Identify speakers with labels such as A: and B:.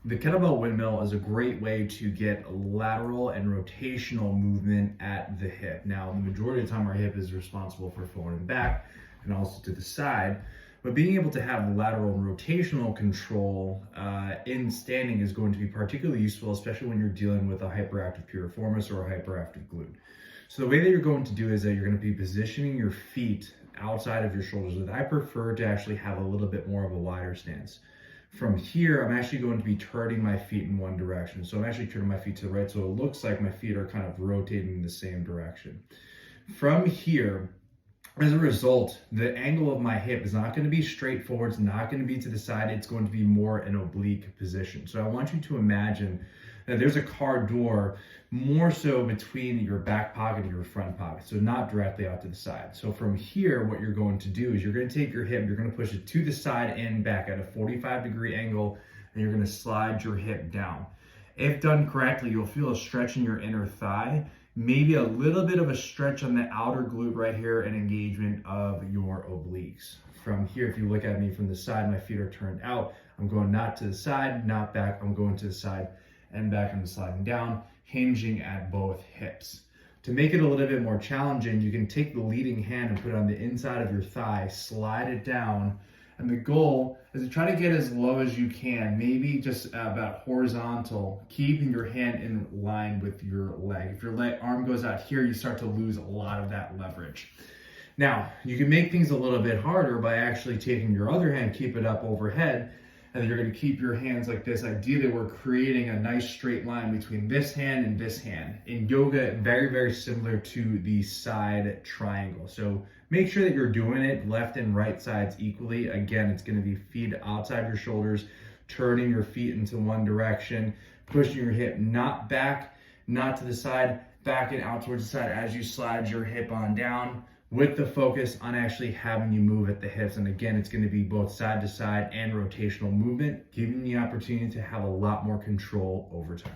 A: The kettlebell windmill is a great way to get lateral and rotational movement at the hip. Now, the majority of the time, our hip is responsible for forward and back and also to the side. But being able to have lateral and rotational control in standing is going to be particularly useful, especially when you're dealing with a hyperactive piriformis or a hyperactive glute. So the way that you're going to do is that you're going to be positioning your feet outside of your shoulders. And I prefer to actually have a little bit more of a wider stance. From here, I'm actually going to be turning my feet in one direction. So I'm actually turning my feet to the right, so it looks like my feet are kind of rotating in the same direction. From here, as a result, the angle of my hip is not going to be straight forward, it's not going to be to the side, it's going to be more an oblique position. So I want you to imagine that there's a car door more so between your back pocket and your front pocket, so not directly out to the side. So from here, what you're going to do is you're going to take your hip, you're going to push it to the side and back at a 45-degree angle, and you're going to slide your hip down. If done correctly, you'll feel a stretch in your inner thigh, maybe a little bit of a stretch on the outer glute right here, and engagement of your obliques. From here, if you look at me from the side, my feet are turned out. I'm going not to the side, not back. I'm going to the side and back. I'm sliding down, hinging at both hips. To make it a little bit more challenging, you can take the leading hand and put it on the inside of your thigh, slide it down, and the goal is to try to get as low as you can, maybe just about horizontal, keeping your hand in line with your leg. If your arm goes out here, you start to lose a lot of that leverage. Now, you can make things a little bit harder by actually taking your other hand, keep it up overhead, and you're going to keep your hands like this. Ideally, we're creating a nice straight line between this hand and this hand. In yoga, very, very similar to the side triangle. So make sure that you're doing it left and right sides equally. Again, it's going to be feet outside your shoulders, turning your feet into one direction, pushing your hip not back, not to the side, back and out towards the side as you slide your hip on down, with the focus on actually having you move at the hips. And again, it's going to be both side to side and rotational movement, giving you the opportunity to have a lot more control over time.